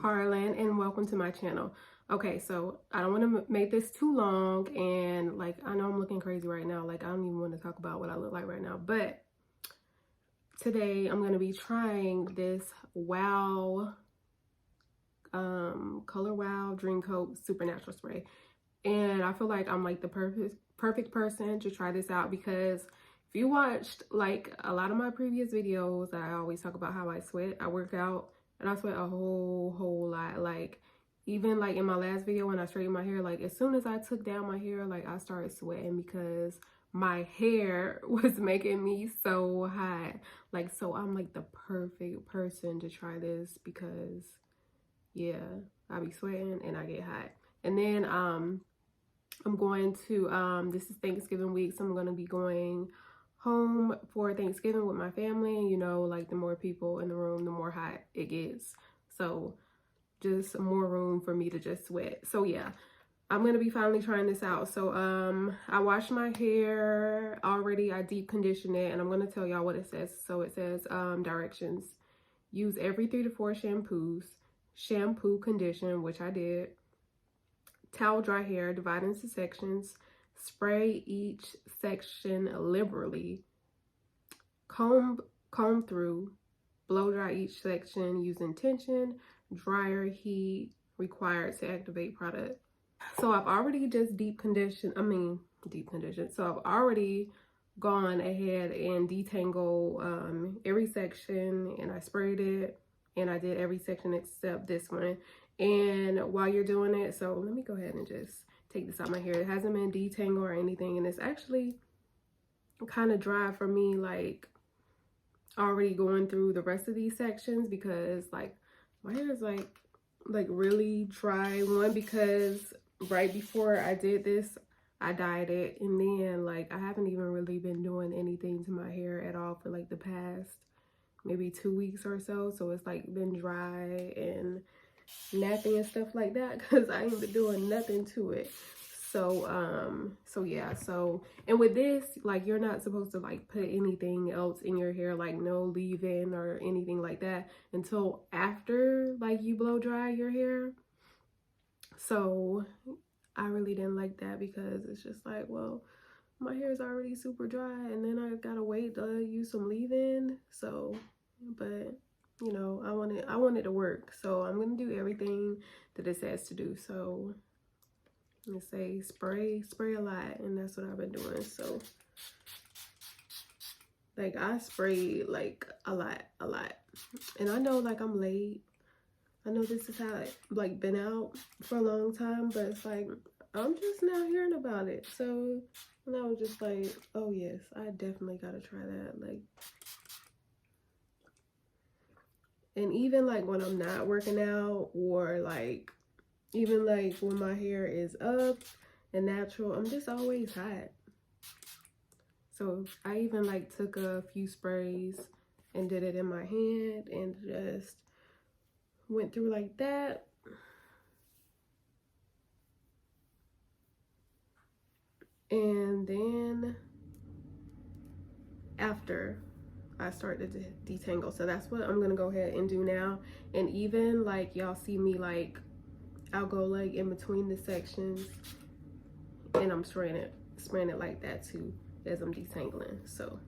Carlyn and welcome to my channel. Okay, so I don't want to make this too long, and like I know I'm looking crazy right now, like I don't even want to talk about what I look like right now, but today I'm going to be trying this Colorwowdreamcoat supernatural spray, and I feel like I'm like the perfect person to try this out, because if you watched like a lot of my previous videos, I always talk about how I sweat. I work out and I sweat a whole lot. Like even like in my last video when I straightened my hair, like as soon as I took down my hair, like I started sweating because my hair was making me so hot. Like, so I'm like the perfect person to try this, because yeah, I be sweating and I get hot. And then I'm going to this is Thanksgiving week, so I'm going to be going home for Thanksgiving with my family. And you know, like the more people in the room, the more hot it gets, so just more room for me to just sweat. So yeah, I'm gonna be finally trying this out. So I washed my hair already, I deep conditioned it, and I'm gonna tell y'all what it says. So it says directions: use every 3 to 4 shampoos, shampoo, condition, which I did, towel dry hair, divide into sections, spray each section liberally, comb through, blow dry each section using tension, dryer heat required to activate product. So I've already just deep conditioned. So I've already gone ahead and detangled every section, and I sprayed it, and I did every section except this one. And while you're doing it, so let me go ahead and just take this out my hair. It hasn't been detangled or anything, and it's actually kind of dry for me, like already going through the rest of these sections, because like my hair is like really dry. One, because right before I did this, I dyed it, and then like I haven't even really been doing anything to my hair at all for like the past maybe 2 weeks or so. So it's like been dry and napping and stuff like that, because I ain't been doing nothing to it. So yeah, so, and with this, like you're not supposed to like put anything else in your hair, like no leave-in or anything like that, until after like you blow dry your hair. So I really didn't like that, because it's just like, well, my hair is already super dry, and then I gotta wait to use some leave-in. So, but you know, I want it to work, so I'm gonna do everything that it says to do. So let's say spray a lot, and that's what I've been doing. So like I sprayed like a lot, and I know like I'm late. I know this is how it like been out for a long time, but it's like I'm just now hearing about it. So, and I was just like, oh yes, I definitely gotta try that. Like, and even like when I'm not working out, or like even like when my hair is up and natural, I'm just always hot. So I even like took a few sprays and did it in my hand and just went through like that. And then after I started to detangle, so that's what I'm gonna go ahead and do now. And even like y'all see me, like I'll go like in between the sections, and I'm spraying it like that too as I'm detangling. So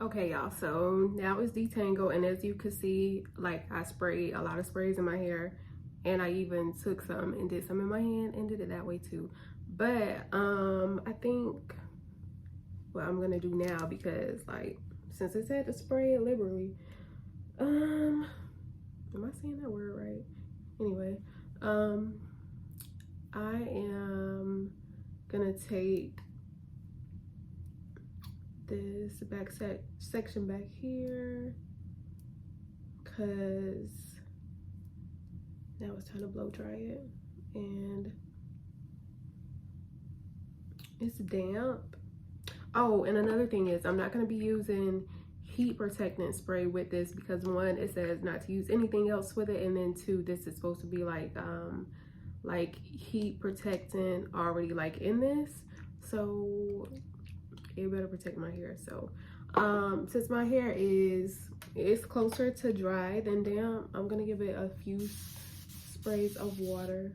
okay y'all, so now it's detangled, and as you can see, like I sprayed a lot of sprays in my hair, and I even took some and did some in my hand and did it that way too. But I think what I'm gonna do now, because like since it said to spray it liberally, am I saying that word right? Anyway, I am gonna take this back section back here, because now it's time to blow dry it, and it's damp. Oh, and another thing is I'm not going to be using heat protectant spray with this, because one, it says not to use anything else with it, and then two, this is supposed to be like heat protectant already like in this, so it better protect my hair. So since my hair is closer to dry than damp, I'm gonna give it a few sprays of water,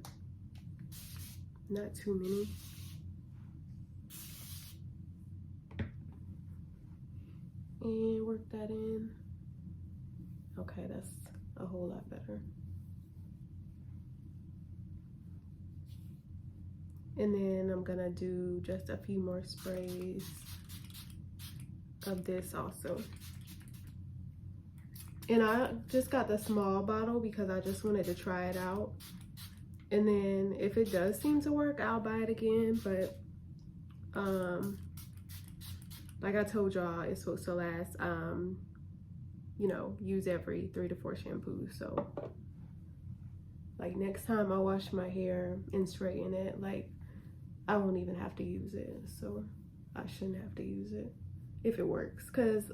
not too many. And work that in. Okay, that's a whole lot better. And then I'm gonna do just a few more sprays of this also. And I just got the small bottle because I just wanted to try it out. And then if it does seem to work, I'll buy it again. But like I told y'all, it's supposed to last, you know, use every 3 to 4 shampoos. So like next time I wash my hair and straighten it, like I won't even have to use it. So I shouldn't have to use it if it works. Cause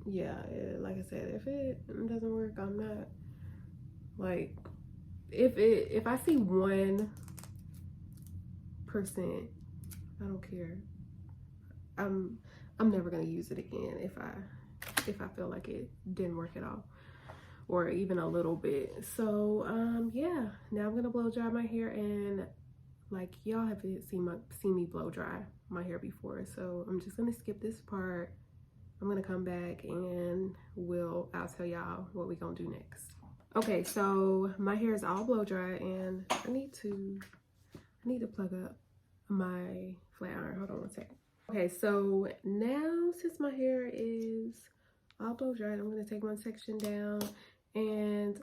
yeah, like I said, if it doesn't work, I'm not like, if I see 1%, I don't care. I'm never gonna use it again if I feel like it didn't work at all, or even a little bit. So yeah, now I'm gonna blow dry my hair, and like y'all have seen me blow dry my hair before, so I'm just gonna skip this part. I'm gonna come back and I'll tell y'all what we gonna do next. Okay, so my hair is all blow dry, and I need to plug up my flat iron. Hold on one second. Okay, so now since my hair is all blow dried, I'm gonna take one section down, and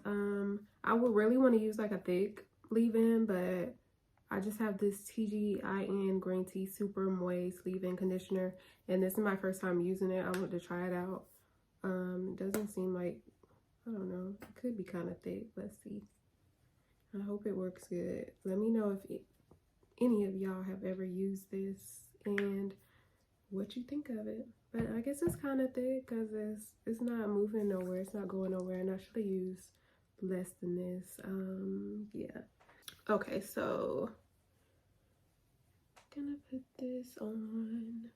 I would really want to use like a thick leave-in, but I just have this TGIN Green Tea Super Moist Leave-In Conditioner, and this is my first time using it. I want to try it out. It doesn't seem like, I don't know, it could be kind of thick. Let's see. I hope it works good. Let me know if any of y'all have ever used this and what you think of it. But I guess it's kind of thick because it's not moving nowhere. It's not going nowhere, and I should have used less than this. Yeah. Okay, so I'm gonna put this on.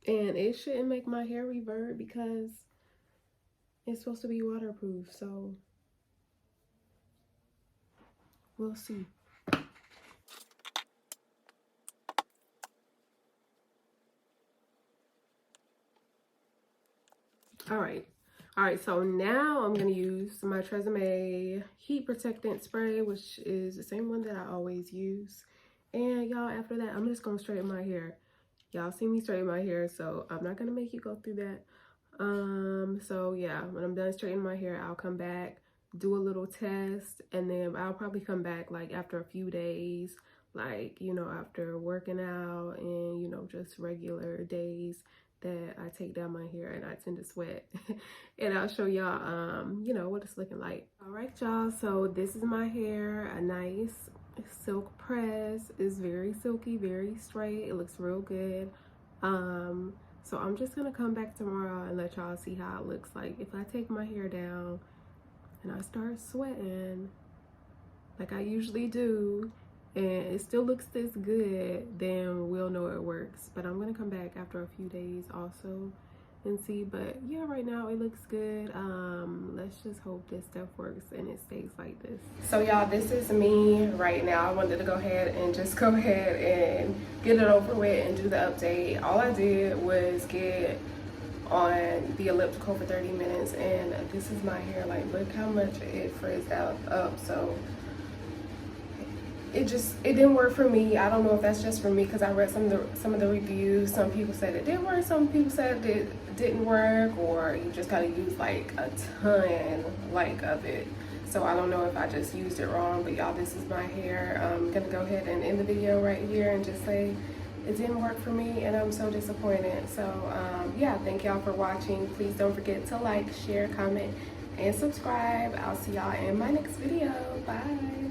And it shouldn't make my hair revert because it's supposed to be waterproof, so we'll see. All right, so now I'm gonna use my Tresemme heat protectant spray, which is the same one that I always use. And y'all, after that, I'm just gonna straighten my hair. Y'all see me straighten my hair, so I'm not gonna make you go through that. So yeah, when I'm done straightening my hair, I'll come back, do a little test, and then I'll probably come back like after a few days, like, you know, after working out and, you know, just regular days that I take down my hair and I tend to sweat. And I'll show y'all, you know, what it's looking like. All right, y'all, so this is my hair, a nice silk press. It's very silky, very straight. It looks real good. So I'm just gonna come back tomorrow and let y'all see how it looks like if I take my hair down and I start sweating like I usually do, and it still looks this good, then we'll know it works. But I'm gonna come back after a few days also and see. But yeah, right now it looks good. Let's just hope this stuff works and it stays like this. So y'all, this is me right now. I wanted to go ahead and get it over with and do the update. All I did was get on the elliptical for 30 minutes, and this is my hair. Like, look how much it frizzed out up. So it didn't work for me. I don't know if that's just for me, because I read some of the reviews. Some people said it did work, some people said it didn't work, or you just gotta use like a ton like of it. So I don't know if I just used it wrong, but y'all, this is my hair. I'm gonna go ahead and end the video right here and just say it didn't work for me, and I'm so disappointed. So yeah, thank y'all for watching. Please don't forget to like, share, comment, and subscribe. I'll see y'all in my next video. Bye.